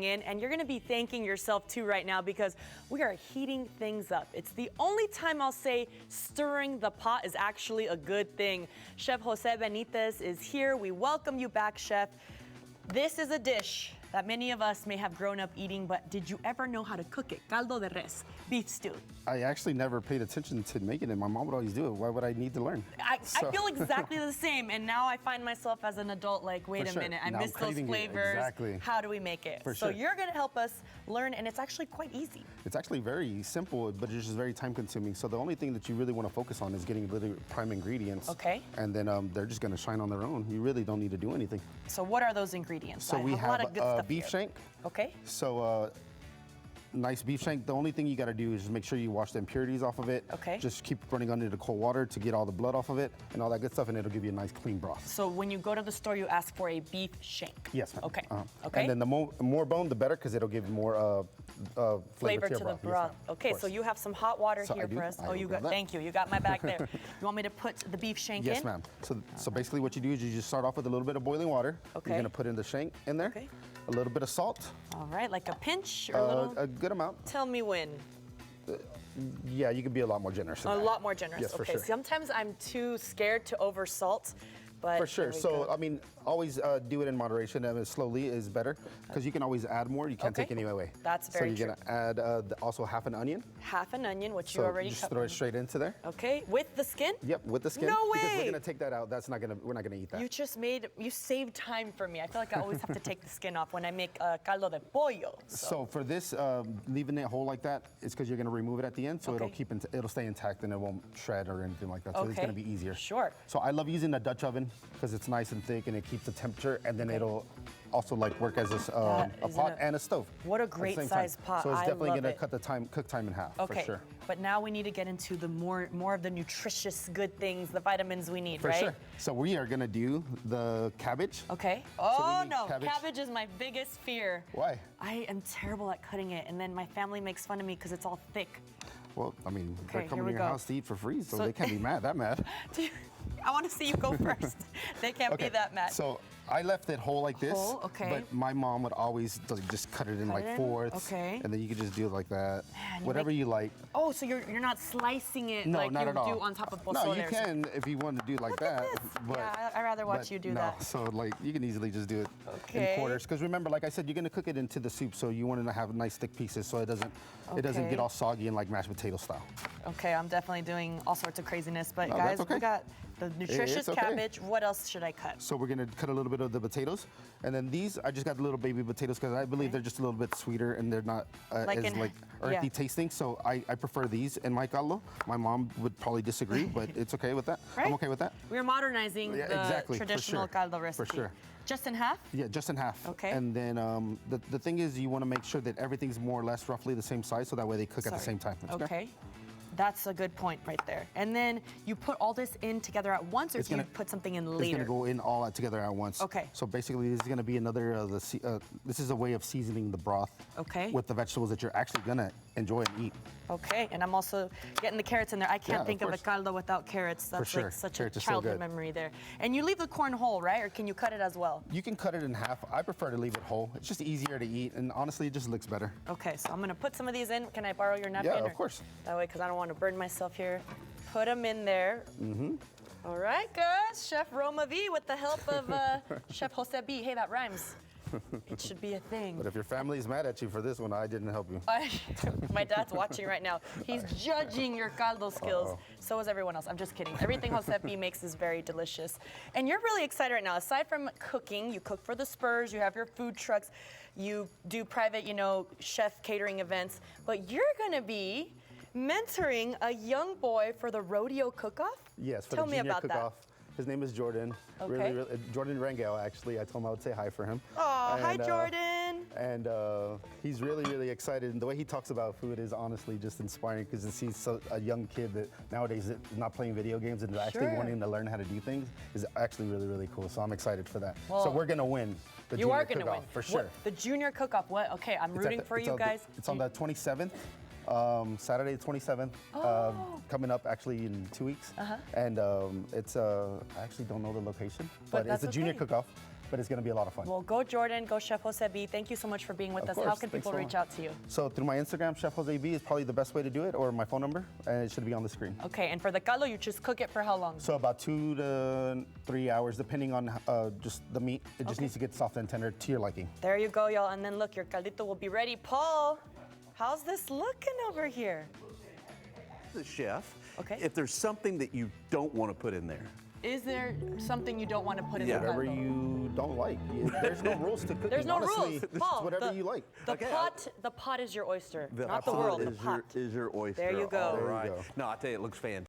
in, and you're gonna be thanking yourself too right now because we are heating things up. It's the only time I'll say stirring the pot is actually a good thing. Chef Jose Benitez is here. We welcome you back, Chef. This is a dish that many of us may have grown up eating, but did you ever know how to cook it? Caldo de res, beef stew. I actually never paid attention to making it. My mom would always do it. Why would I need to learn? I feel exactly the same, and now I find myself as an adult like, wait a minute, I miss those flavors. Exactly. How do we make it? So you're gonna help us learn, and it's actually quite easy. It's actually very simple, but it's just very time consuming. So the only thing that you really want to focus on is getting the prime ingredients. Okay. And then they're just gonna shine on their own. You really don't need to do anything. So what are those ingredients? So we have a lot of good stuff beef here. shank. Okay. So nice beef shank. The only thing you got to do is just make sure you wash the impurities off of it. Okay. Just keep running under the cold water to get all the blood off of it and all that good stuff, and it'll give you a nice clean broth. So when you go to the store, you ask for a beef shank. Yes, ma'am. Okay. Okay. And then the more bone, the better, because it'll give more flavor to the broth. Yes, okay, so you have some hot water here for us. Oh, you got. Thank you. You got my back there. You want me to put the beef shank in? Yes, ma'am. So basically, what you do is you just start off with a little bit of boiling water. Okay. You're gonna put in the shank in there. Okay. A little bit of salt. All right, like a pinch or a little. A good amount. Tell me when. Yeah, you can be a lot more generous than that. A lot more generous. Yes, for okay. sure. Sometimes I'm too scared to over salt, but for sure. So I mean, always do it in moderation, and slowly is better because you can always add more. You can't take any away. That's very true. So you're gonna add also half an onion. Half an onion, which you already just cut. throw it straight into there. Okay, with the skin? Yep, with the skin. No way! Because we're gonna take that out. We're not gonna eat that. You saved time for me. I feel like I always have to take the skin off when I make caldo de pollo. So for this, leaving it whole like that, it's because you're gonna remove it at the end, so it'll stay intact and it won't shred or anything like that. So it's gonna be easier. Sure. So I love using a Dutch oven because it's nice and thick and it keeps the temperature, and then it'll also like work as a pot and a stove. What a great size pot. So it's definitely love gonna it. cut the cook time in half for sure. But now we need to get into the more of the nutritious good things, the vitamins we need, For right? sure. So we are gonna do the cabbage. Okay. Oh no, cabbage. cabbage is my biggest fear. Why? I am terrible at cutting it, and then my family makes fun of me because it's all thick. Well, I mean, they're coming to your house to eat for free, so they can't be that mad. I want to see you go first. They can't be that mad. So I left it whole like this, okay. but my mom would always just cut it in fourths, okay. and then you could just do it like that, Man, whatever you like. Oh, so you're not slicing it No, like not you at all. do on top of pozole. No, you can if you want to do it like that. But, yeah, I'd rather watch you do that. So like you can easily just do it in quarters, because remember, like I said, you're gonna cook it into the soup, so you want to have nice thick pieces, so it doesn't get all soggy and like mashed potato style. Okay, I'm definitely doing all sorts of craziness, but No, guys, that's okay. we got the nutritious cabbage. What else should I cut? So we're gonna cut a little bit of the potatoes, and then these I just got the little baby potatoes because I believe they're just a little bit sweeter and they're not as earthy tasting. So I prefer these in my caldo. My mom would probably disagree, but it's okay with that. Right? I'm okay with that. We're modernizing the traditional caldo recipe. For sure. Just in half? Yeah, just in half. Okay. And then the thing is, you want to make sure that everything's more or less roughly the same size, so that way they cook at the same time. Okay. That's a good point right there. And then you put all this in together at once, or do you put something in later? It's gonna go in all together at once. Okay. So basically, this is gonna be another. This is a way of seasoning the broth. Okay. With the vegetables that you're actually gonna enjoy and eat. Okay, and I'm also getting the carrots in there. I can't think of a caldo without carrots. That's like such a childhood memory there. And you leave the corn whole, right? Or can you cut it as well? You can cut it in half. I prefer to leave it whole. It's just easier to eat, and honestly, it just looks better. Okay, so I'm gonna put some of these in. Can I borrow your napkin? Yeah, of course. That way, because I don't want to burn myself here. Put them in there. Mm-hmm. All right, guys. Chef Roma V with the help of Chef Jose B. Hey, that rhymes. It should be a thing. But if your family's mad at you for this one, I didn't help you. My dad's watching right now. He's judging your caldo skills. So is everyone else. I'm just kidding. Everything Jose B makes is very delicious. And you're really excited right now. Aside from cooking, you cook for the Spurs, you have your food trucks, you do private, chef catering events, but you're gonna be mentoring a young boy for the rodeo cook-off? Yes, for Tell the me junior about cook-off. His name is Jordan. Okay. Really, Jordan Rangel, actually. I told him I would say hi for him. Oh, hi, Jordan. And he's really, really excited. And the way he talks about food is honestly just inspiring, because to see a young kid that nowadays is not playing video games and actually wanting to learn how to do things is actually really, really cool. So I'm excited for that. Well, so we're going to win the junior cook-off, for sure. The junior cook-off, what? Okay, I'm rooting for you guys. It's on the 27th. Saturday the 27th, coming up actually in 2 weeks. And it's, I actually don't know the location, but it's a junior cook-off. but it's going to be a lot of fun. Well, go Jordan, go Chef Jose B. Thank you so much for being with Of us. course. How can Thanks people so reach much. out to you? So through my Instagram, Chef Jose B is probably the best way to do it, or my phone number, and it should be on the screen. Okay, and for the caldo, you just cook it for how long? So about 2 to 3 hours, depending on just the meat. It just needs to get soft and tender to your liking. There you go, y'all. And then look, your caldito will be ready. Paul, how's this looking over here? The chef, Okay. if there's something that you don't want to put in there. Is there something you don't want to put in Yeah. the Whatever caldo? you don't like. There's no rules to cooking. There's no Honestly, rules. It's Paul, whatever you like. The pot is your oyster, not the pot world. The is pot. your oyster. There you go. All There you right. go. No, I tell you, it looks fantastic.